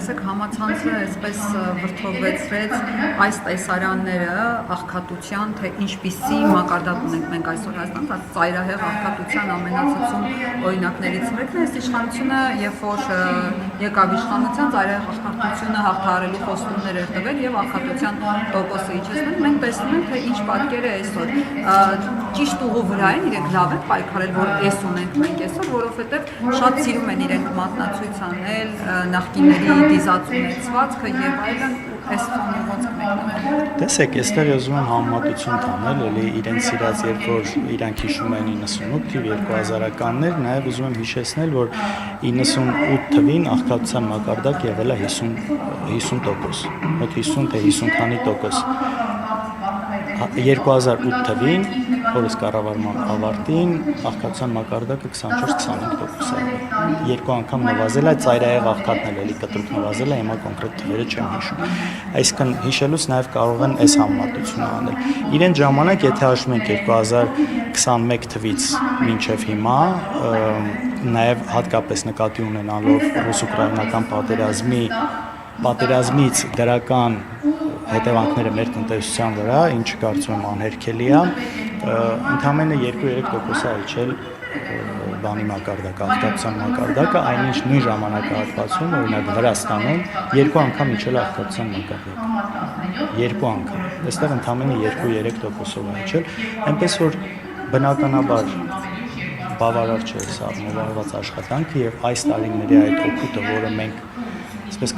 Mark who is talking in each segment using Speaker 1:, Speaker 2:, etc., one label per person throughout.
Speaker 1: տեսեք համացանցը այսպես վրդովվեցրեց այս տեսարանները աղքատության, թե ինչպիսի մակարդակ ունենք մենք այսօր Հայաստանում, դա ծայրահեղ աղքատության ամենացածում օրինակներից մեկն է, այս իշխանությունը, երբ որ եկավ իշխանության, ծայրահեղ աղքատությունը հաղթահարելու խոստումներ էր տվել եւ աղքատության տոկոսը իջեցնել, մենք տեսնում ենք, թե ինչ պատկեր է այսօր։ Ճիշտ ուղու վրա են, իրենք լավ են պայքարել, որ այս ունենք մենք այսօր, որովհետեւ շատ սիրում են իրենք մատնացույց անել, նախկինների դիզած ունեցվածքը եւ այլն, այս ֆոնը ոնց կմեկնենք։
Speaker 2: Տեսեք, այստեղ ուզում եմ համեմատություն տանել, էլի իրենց սիրած, երբ որ իրանք հիշում են 98 թիվ 2000-ականներ, նաեւ ուզում եմ հիշեցնել, որ 98 թվին աղքատության մակարդակ եղել է 50%, մոտ 50 թե 50 քանի տոկոս։ 2008 թվին, որս կառավարման ավարտին, աղքատության մակարդակը 24-25% է։ Երկու անգամ նվազել է, ծայրահեղ աղքատն էլ էլի կտրուկ նվազել է, հիմա կոնկրետ թվերը չեմ հիշում։ Այսինքն հիշելուց նաև կարող են այս համեմատությունը անել։ Իրեն ժամանակ, եթե հաշվում ենք 2021 թվից մինչև հիմա, նաև հատկապես նկատի ունենալով ռուս-ուկրաինական պատերազմից դրական հետևանքները մեր տնտեսության վրա, ինչը կարծում եմ անհերքելի է, ընդամենը 2-3% է իջել բանի մակարդակը, աղքատության մակարդակը, այնինչ նույն ժամանակահատվածում, օրինակ Վրաստանում, 2 անգամ իջել է աղքատության մակարդակը։ 2 անգամ։ Այստեղ ընդամենը 2-3%-ով է իջել, այնպես որ բնականաբար բավարար չէ սա նվազած աշխատանքը եւ այս տարիների այդ օգուտը, որը մենք այսպես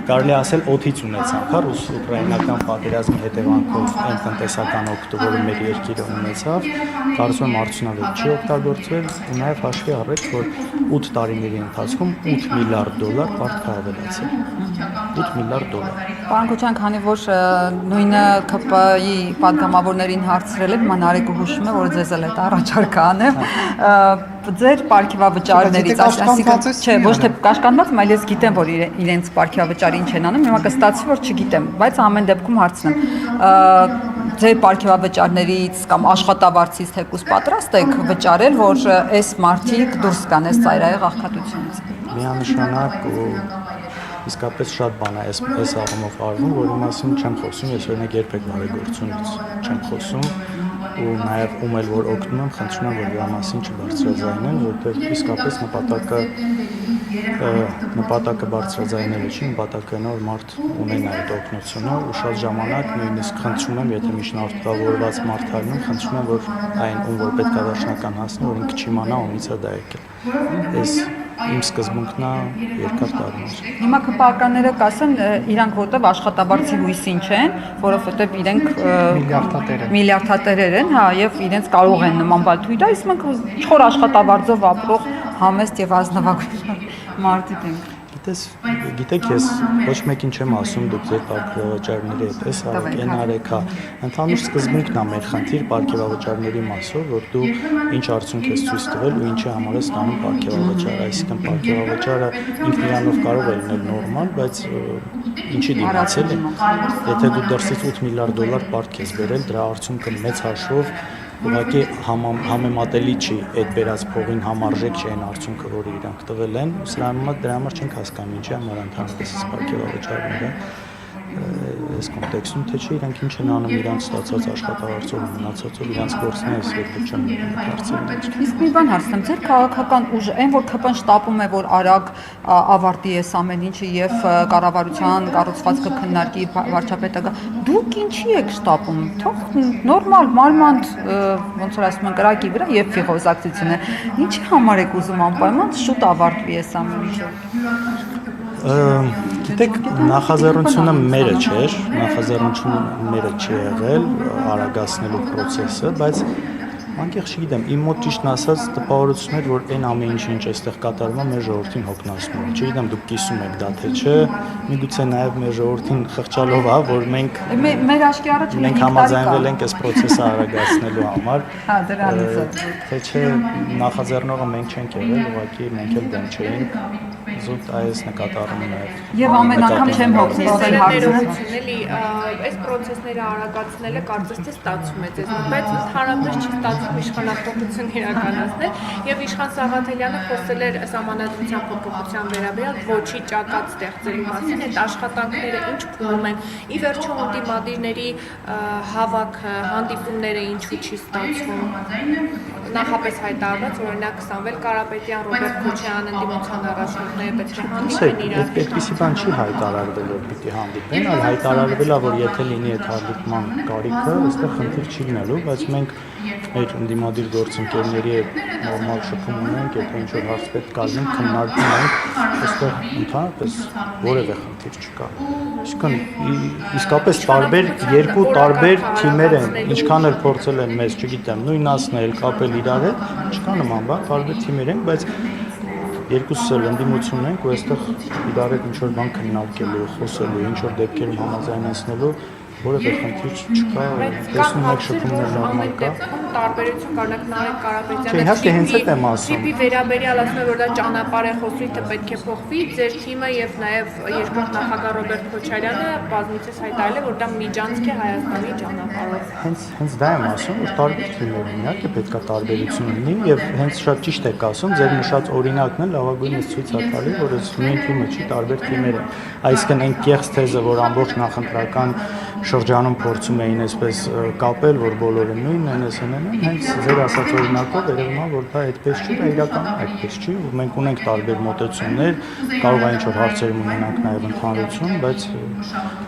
Speaker 2: կարելի ասել օդից ունեցանք, ռուս-ուկրաինական պատերազմի հետևանքով այն տնտեսական օգուտը, որը մեր երկիրը ունեցավ, կարծում եմ արդյունավետ չի օգտագործվել ու նաև հաշվի առեք, որ 8 տարիների ընթացքում $8 միլիարդ վարձ ավելացել։ $8 միլիարդ։
Speaker 1: Պարոն Քոչարյան, քանի որ նույնը ԿՊ-ի падգամավորներին հարցրել եք, Մանարեկը հուշում է, որ ձեզ էլ այդ առաջարկը անեմ, ձեր պարգևավճարներից, այսինքն չէ, ոչ թե կաշկանդված, այլ ես գիտեմ, որ իրենց պարգևավճարը ինչ են անում, հիմա կստացվի, որ չգիտեմ, բայց ամեն դեպքում հարցնեմ, ձեր պարգևավճարներից կամ աշխատավարձից թեկուզ պատրաստ եք վճարել, որ այս մարդիկ դուրս գան այս ծայրահեղ աղքատությունից։
Speaker 2: Միանշանակ ու իսկապես շատ բան է այս առումով արվում, որի մասին չեմ խոսում, ես օրինակ երբեք բարեգործությունից չեմ խոսում ու նաև ում էլ որ օգնում եմ, խնդրում եմ, որ դրա մասին չբարձրաձայնեն, որովհետև իսկապես նպատակը բարձրաձայնելը չի, նպատակը նա որ մարդ ունենա այդ օգնությունը ու շատ ժամանակ նույնիսկ խնդրում եմ, եթե միջնորդավորված մարդ հայնում, խնդրում եմ, որ այն ում որ պետք է վերջնական հասնի, որ ինքը չիմանա ումից է դա եկել։ Այս իմ սկզբունքն է երկար տարիներ։
Speaker 1: Հիմա ԿՊԱ-ականները կասեն, իրանք որտեվ աշխատավարձի հույսին չեն, որովհետև իրենք միլիարդատերեր են, հա, եւ իրենց կարող են նման բան թույլ տալ, իսկ մենք չոր աշխատավարձով ապրող համեստ եւ ազնվագույն մարդիկ ենք։
Speaker 2: Գիտեք, ես ոչ մեկին չեմ ասում դուք ձեր պարգևավճարների հետ էս արեք, այն արեք, հա, ընդհանուր սկզբունքն է մեր խնդիր պարգևավճարների մասով, որ դու ինչ արդյունք ես ցույց տվել ու ինչի համար ես ստանում պարգևավճար, այսինքն պարգևավճարը ինքն իրանով կարող է լինել նորմալ, բայց ինչի դիմաց էլի, եթե դու դրսից $8 միլիարդ պարտք ես բերել, դրա արդյունքը մեծ հաշվով ուղղակի համեմատելի չի այդ բերած փողին համարժեք չի այն արդյունքը, որը իրանք տվել են, դրա համար չենք հասկանում ինչի համար ընդհանրապես պարգևավճարները այս կոնտեքստում թե չէ իրանք ինչ են անում իրանք ստացած աշխատավարձով ու մնացածով իրանք գործն է երբեք չեմ հարցել։
Speaker 1: Իսկ մի բան հարցնեմ, ձեր քաղաքական ուժը, այն որ ԿՊ-ն շտապում է, որ արագ ավարտի այս ամեն ինչը եւ կառավարության կառուցվածքը քննարկի վարչապետը գա, դուք ինչի եք շտապում։ Թող նորմալ մարմանդ ոնց որ ասում են կրակի վրա եւ ֆիղոզակցություն է։ Ինչի համար եք ուզում անպայման շուտ ավարտվի այս ամեն ինչը։
Speaker 2: Գիտեք, նախաձեռնությունը մերը չէր, նախաձեռնությունը մերը չի եղել արագացնելու process-ը, բայց անկեղծ չգիտեմ, իմ մոտ ճիշտն ասած տպավորությունն էր, որ այն ամեն ինչը ինչ այստեղ կատարվում է, մեր ժողովրդին հոգնածում է։ Չգիտեմ, դուք կիսում եք դա թե չէ, միգուցե նաև մեր ժողովրդին խղճալով է, որ մենք
Speaker 1: մեր աչքի առաջ
Speaker 2: մենք համաձայնվել ենք այս process-ը արագացնելու համար։
Speaker 1: Հա, դրանից է։
Speaker 2: Թե չէ նախաձեռնողը մենք չենք եղել, ուղղակի մենք էլ դեմ չէինք։ զուտ այս նկատառում է։
Speaker 1: Եվ ամեն անգամ չեմ հոգնի ստել հարցը։
Speaker 3: Էլի այս process-ները արագացնելը կարծես թե ստացվում է ձեզ, բայց ընդհանրապես չի ստացվում իշխանապողություն իրականացնել եւ Իշխան Սաղաթելյանը խոսել էր սահմանադրության փոփոխության վերաբերյալ ոչի ճակատ ստեղծելու մասին, այդ աշխատանքները ինչ փուլում են։ Ի վերջո ընդդիմադիրների հավաքը, հանդիպումները ինչու չի ստացվում։ Նախապես հայտարարված օրինակ Սամվել Կարապետյան, Ռոբերտ Քոչարյան ընդդիմության առաջնորդները պետք է հանդիպեն իրար։
Speaker 2: Այդպեսի բան չի հայտարարվել, որ պիտի հանդիպեն, այլ հայտարարվել է, որ եթե լինի այդ հանդիպման կարիքը, այստեղ խնդիր չի լինելու, բայց մենք մեր ընդդիմադիր գործընկերների հետ նորմալ շփում ունենք, եթե ինչ-որ հարց պետք կա լինի, քննարկում ենք, այստեղ ընդհանրապես որևէ խնդիր չկա։ Իսկապես երկու տարբեր թիմեր են, ինչքան էլ փորձել են մեզ, չգիտեմ, նույն ասնել, կապել իրար հետ, չկա նման բան, տարբեր թիմեր են, բայց երկուսս էլ ընդդիմություն ենք ու այստեղ իրար հետ ինչ-որ բան քննարկելու, խոսելու, ինչ-որ դեպքերում համաձայնեցնելու որևէ խնդիր չկա, տեսնում եք շփումներ նորմալ կա։
Speaker 3: Տարբերություն կարողանք Նարեկ Կարապետյանը
Speaker 2: իհարկե հենց այդ եմ ասում։
Speaker 3: Շիպի վերաբերյալ ասում է, որ դա ճանապարհ է խոսույթը պետք է փոխվի, ձեր թիմը եւ նաեւ երկրորդ նախագահ Ռոբերտ Քոչարյանը բազմիցս հայտարարել է, որ դա միջանցք է Հայաստանի ճանապարհով։
Speaker 2: Հենց դա եմ ասում, որ տարբեր թիմեր են, իհարկե պետք է տարբերություն լինի եւ հենց շատ ճիշտ եք ասում, ձեր նշած օրինակն էլ լավագույնս ցույց է տալիս, որ այս նույն թիմը չի, տարբեր թիմեր են։ Այսինքն այն կեղծ թեզը, որ ամբողջ նախընտրական շրջանում փորձում էին այսպես կապել, որ բոլորը նույնն են, SNN-ն, հենց ձեր ասած օրինակով երևում է, որ դա այդպես չի, դա իրականում այդպես չի, ու մենք ունենք տարբեր մոտեցումներ, կարող է ինչ-որ հարցերում ունենանք նաև ընդհանրություն, բայց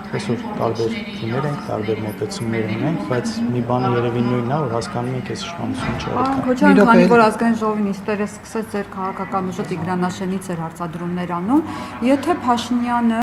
Speaker 2: այսօր տարբեր թիմեր ենք, տարբեր մոտեցումներ ունենք, բայց մի բանը երևի նույնն է, որ հասկանում ենք այս իշխանությունը չի այդքան։
Speaker 1: Քոչարյան, քանի որ ազգային ժողովի նիստերը սկսեց ձեր քաղաքական ուժը Տիգրան Աշենից էր հարցադրումներ անում, եթե Փաշինյանը